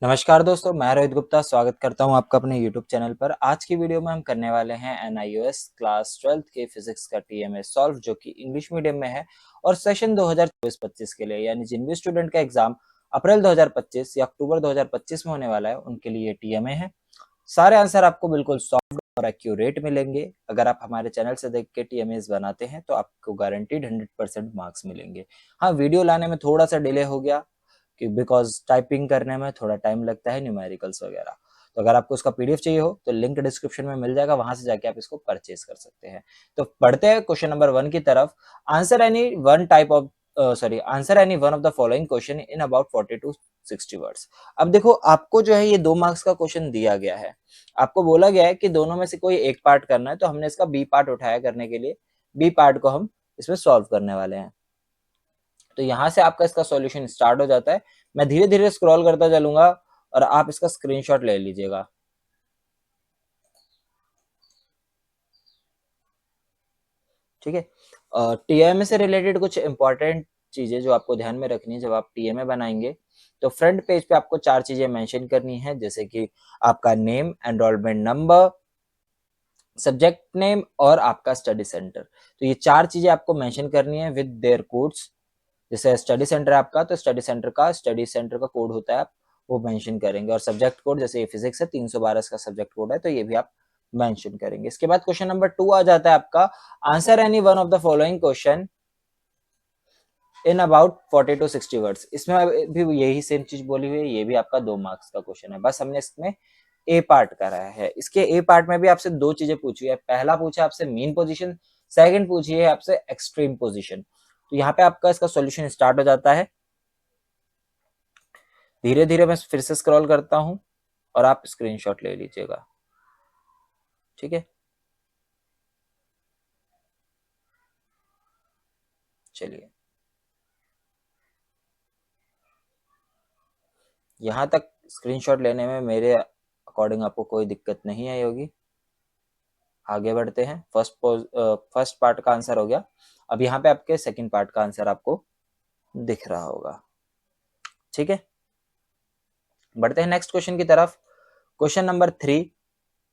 नमस्कार दोस्तों, मैं रोहित गुप्ता स्वागत करता हूं आपका अपने YouTube चैनल पर। आज की वीडियो में हम करने वाले हैं NIOS क्लास 12th के फिजिक्स का TMA सॉल्व, जो कि इंग्लिश मीडियम में है और सेशन 2024-25 के लिए, यानी जिन भी स्टूडेंट का एग्जाम अप्रैल 2025 या अक्टूबर 2025 में होने वाला है उनके लिए TMA है। सारे आंसर आपको बिल्कुल सॉफ्ट और एक्यूरेट मिलेंगे। अगर आप हमारे चैनल से देख के TMAs बनाते हैं तो आपको गारंटीड 100% मार्क्स मिलेंगे। हाँ, वीडियो लाने में थोड़ा सा डिले हो गया कि बिकॉज टाइपिंग करने में थोड़ा टाइम लगता है, न्यूमेरिकल्स वगैरह। तो अगर आपको उसका पीडीएफ चाहिए हो तो लिंक डिस्क्रिप्शन में मिल जाएगा, वहां से जाके आप इसको परचेज कर सकते हैं। तो पढ़ते हैं क्वेश्चन नंबर 1 की तरफ। Answer any one type of answer any one of the following question in about 40 to 60 words. अब देखो, आपको जो है ये 2 मार्क्स का क्वेश्चन दिया गया है। आपको बोला गया है कि दोनों में से कोई एक पार्ट करना है, तो हमने इसका बी पार्ट उठाया करने के लिए। बी पार्ट को हम इसमें सॉल्व करने वाले हैं। तो यहां से आपका इसका सॉल्यूशन स्टार्ट हो जाता है। मैं धीरे धीरे स्क्रॉल करता चलूंगा और आप इसका स्क्रीनशॉट ले लीजिएगा। ठीक है। टीएमए से रिलेटेड कुछ इंपॉर्टेंट चीजें जो आपको ध्यान में रखनी है जब आप टीएमए बनाएंगे, तो फ्रंट पेज पे आपको 4 चीजें मेंशन करनी है, जैसे कि आपका name, enrolment number, subject name और आपका स्टडी सेंटर। तो ये 4 चीजें आपको मेंशन करनी है विद देयर कोड्स। जैसे स्टडी सेंटर आपका, तो स्टडी सेंटर का कोड होता है, आप वो मेंशन करेंगे। और सब्जेक्ट कोड, जैसे ये फिजिक्स है, 312 का सब्जेक्ट कोड है, तो ये भी आप मेंशन करेंगे। इसके बाद क्वेश्चन नंबर 2 आ जाता है आपका, answer any one of the following question in about 40 to 60 words. इसमें भी यही सेम चीज बोली हुई है, ये भी आपका 2 मार्क्स का क्वेश्चन है। बस हमने इसमें ए पार्ट करा है। इसके ए पार्ट में भी आपसे 2 चीजें पूछी है। पहला पूछा आपसे मीन पोजीशन, सेकंड पूछी है आपसे एक्सट्रीम पोजीशन। तो यहाँ पे आपका इसका सॉल्यूशन स्टार्ट हो जाता है। धीरे धीरे मैं फिर से स्क्रॉल करता हूं और आप स्क्रीनशॉट ले लीजिएगा। ठीक है, चलिए। यहां तक स्क्रीनशॉट लेने में मेरे अकॉर्डिंग आपको कोई दिक्कत नहीं आई होगी। आगे बढ़ते हैं। फर्स्ट पार्ट का आंसर हो गया। अब यहाँ पे आपके सेकंड पार्ट का आंसर आपको दिख रहा होगा। ठीक है, बढ़ते हैं नेक्स्ट क्वेश्चन की तरफ। Question number 3,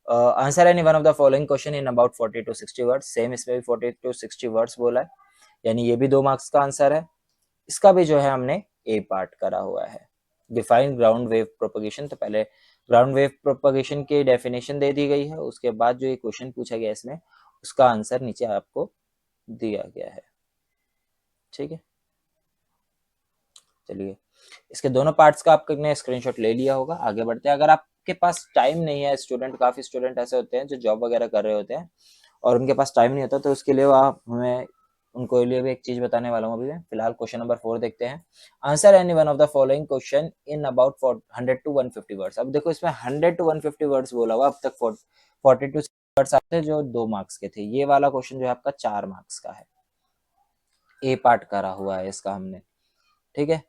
answer any one of the following question in about 40 to 60 words. Same इसमें भी 40 to 60 वर्ड्स बोला है, यानी ये भी 2 मार्क्स का आंसर है। इसका भी जो है हमने ए पार्ट करा हुआ है। Define ground wave propagation. तो पहले ग्राउंड वेव प्रोपगेशन की डेफिनेशन दे दी गई है, उसके बाद जो ये क्वेश्चन पूछा गया इसमें, उसका आंसर नीचे आपको दिया गया है। ठीक है, चलिए। इसके दोनों पार्ट्स का आपने स्क्रीनशॉट ले लिया होगा। आगे बढ़ते हैं। अगर आपके पास टाइम नहीं है, काफी स्टूडेंट ऐसे होते हैं जो जॉब वगैरह कर रहे होते हैं और उनके पास टाइम नहीं होता, तो उसके लिए आप हमें उनको लिए भी एक चीज बताने वाला हूँ अभी मैं। फिलहाल क्वेश्चन नंबर 4 देखते हैं। Answer any one of the following question in about 100 to 150 words. अब देखो, इसमें 100 to 150 वर्ड्स बोला हुआ। अब तक 40 to वर्ड्स आते जो 2 मार्क्स के थे। ये वाला क्वेश्चन जो है आपका 4 मार्क्स का है। ए पार्ट करा हुआ है इसका हमने। ठीक है,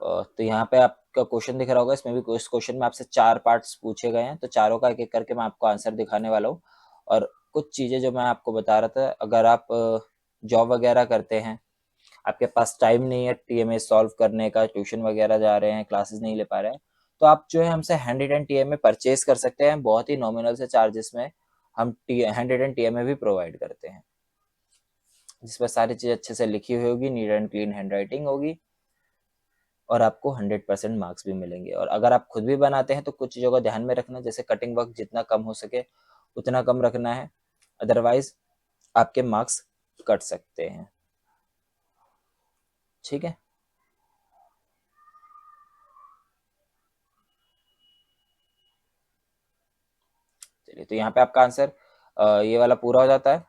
तो यहाँ पे आपका क्वेश्चन दिख रहा होगा। इसमें भी इस क्वेश्चन में आपसे 4 पार्ट्स पूछे गए हैं, तो चारों का एक एक करके मैं आपको आंसर दिखाने वाला हूँ। और कुछ चीजें जो मैं आपको बता रहा था, अगर आप जॉब वगैरह करते हैं, आपके पास टाइम नहीं है टीएमए सॉल्व करने का, ट्यूशन वगैरह जा रहे हैं, क्लासेस नहीं ले पा रहे हैं, तो आप जो है हमसे हैंड रिटन टीएमए परचेज कर सकते हैं। बहुत ही नॉमिनल से चार्जेस में हम हैंड रिटन टीएमए भी प्रोवाइड करते हैं, जिसमें सारी चीज अच्छे से लिखी हुई होगी, neat and clean hand writing होगी और आपको 100% मार्क्स भी मिलेंगे। और अगर आप खुद भी बनाते हैं तो कुछ चीज़ों का ध्यान में रखना, जैसे कटिंग वर्क जितना कम हो सके उतना कम रखना है, अदरवाइज आपके मार्क्स कट सकते हैं। ठीक है, चलिए। तो यहाँ पे आपका आंसर ये वाला पूरा हो जाता है।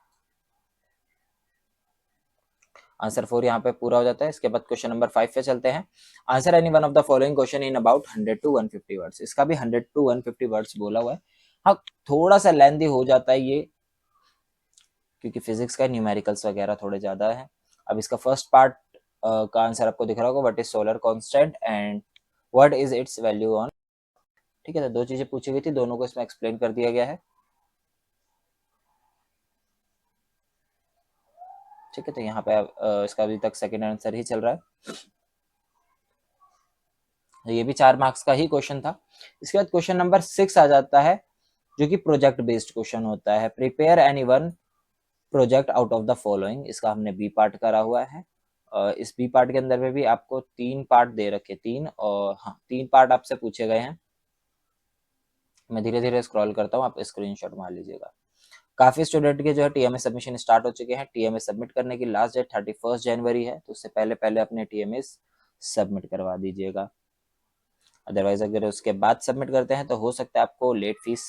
आंसर 4 यहाँ पे पूरा हो जाता है। इसके बाद क्वेश्चन नंबर 5 पे चलते हैं। Answer any one of the following question in about 100 to 150 words. इसका भी 100 to 150 वर्ड्स बोला हुआ है। हाँ, थोड़ा सा लेंथी हो जाता है ये, क्योंकि फिजिक्स का न्यूमेरिकल्स वगैरह थोड़े ज्यादा है। अब इसका फर्स्ट पार्ट का आंसर आपको दिख रहा होगा, what is solar constant and what is it's value on. ठीक है, तो 2 चीजें पूछी गई थी, दोनों को इसमें एक्सप्लेन कर दिया गया है। ठीक है, तो यहाँ पे इसका अभी तक सेकंड आंसर ही चल रहा है। तो ये भी 4 मार्क्स का ही क्वेश्चन था। इसके बाद क्वेश्चन नंबर 6 आ जाता है, जो कि प्रोजेक्ट बेस्ड क्वेश्चन होता है। Prepare any one project out of the following, इसका हमने बी पार्ट करा हुआ है। इस बी पार्ट के अंदर में भी आपको 3 पार्ट दे रखे, 3 और हाँ 3 पार्ट आपसे पूछे गए हैं। मैं धीरे धीरे स्क्रॉल करता हूँ, आप स्क्रीनशॉट मार लीजिएगा। काफी स्टूडेंट के जो है टीएमए सबमिशन स्टार्ट हो चुके हैं। टीएमए सबमिट करने की लास्ट डेट 31 जनवरी है, तो उससे पहले पहले अपने टीएमए सबमिट करवा दीजिएगा। अदरवाइज अगर उसके बाद सबमिट करते हैं तो हो सकता है आपको लेट फीस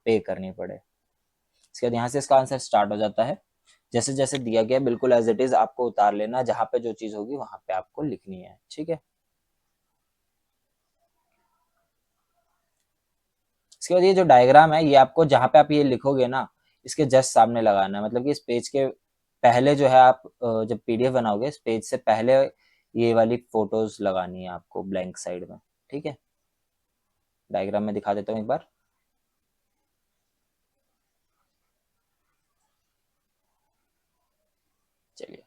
पे करनी पड़े। इसके बाद यहाँ से इसका आंसर स्टार्ट हो जाता है। जैसे जैसे दिया गया बिल्कुल एज इट इज आपको उतार लेना, जहां पे जो चीज होगी वहां पे आपको लिखनी है, ठीक है। इसके बाद ये जो डायग्राम है, ये आपको जहां पे आप ये लिखोगे ना, इसके जस्ट सामने लगाना है। मतलब कि इस पेज के पहले जो है आप जब पीडीएफ बनाओगे, इस पेज से पहले ये वाली फोटोज लगानी है आपको ब्लैंक साइड में, ठीक है। डायग्राम में दिखा देता हूँ एक बार। चलिए,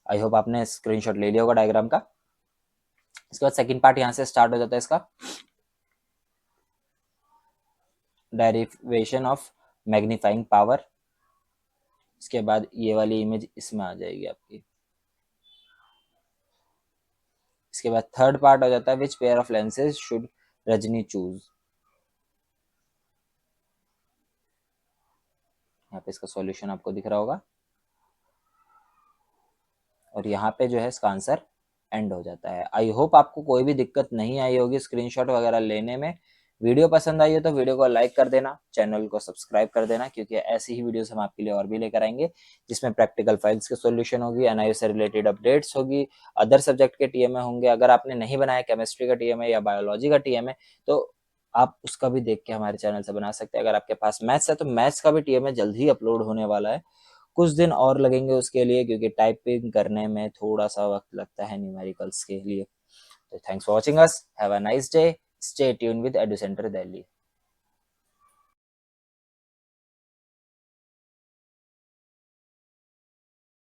आई होप आपने स्क्रीनशॉट ले लिया होगा डायग्राम का। इसके बाद सेकंड पार्ट यहाँ से स्टार्ट हो जाता है इसका, डेरिवेशन ऑफ मैग्नीफाइंग पावर। इसके बाद ये वाली इमेज इसमें आ जाएगी आपकी। इसके बाद थर्ड पार्ट हो जाता है, which pair of lenses should Rajni choose. यहाँ पे इसका सॉल्यूशन आपको दिख रहा होगा, और यहाँ पे जो है इसका आंसर एंड हो जाता है। आई होप आपको कोई भी दिक्कत नहीं आई होगी स्क्रीनशॉट वगैरह लेने में। वीडियो पसंद आई हो तो वीडियो को लाइक कर देना, चैनल को सब्सक्राइब कर देना, क्योंकि ऐसी ही वीडियोस हम आपके लिए और भी लेकर आएंगे, जिसमें प्रैक्टिकल फाइल्स के सॉल्यूशन होगी, एनआईओ से रिलेटेड अपडेट्स होगी, अदर सब्जेक्ट के टीएमए होंगे। अगर आपने नहीं बनाया केमिस्ट्री का टीएमए या बायोलॉजी का टीएमए, तो आप उसका भी देख के हमारे चैनल से बना सकते हैं। अगर आपके पास मैथ्स है तो मैथ्स का भी टीएमए जल्द ही अपलोड होने वाला है। कुछ दिन और लगेंगे उसके लिए, क्योंकि टाइपिंग करने में थोड़ा सा वक्त लगता है न्यूमेरिकल्स के लिए। तो thanks for watching us, have a nice day, stay tune with edu centre Delhi.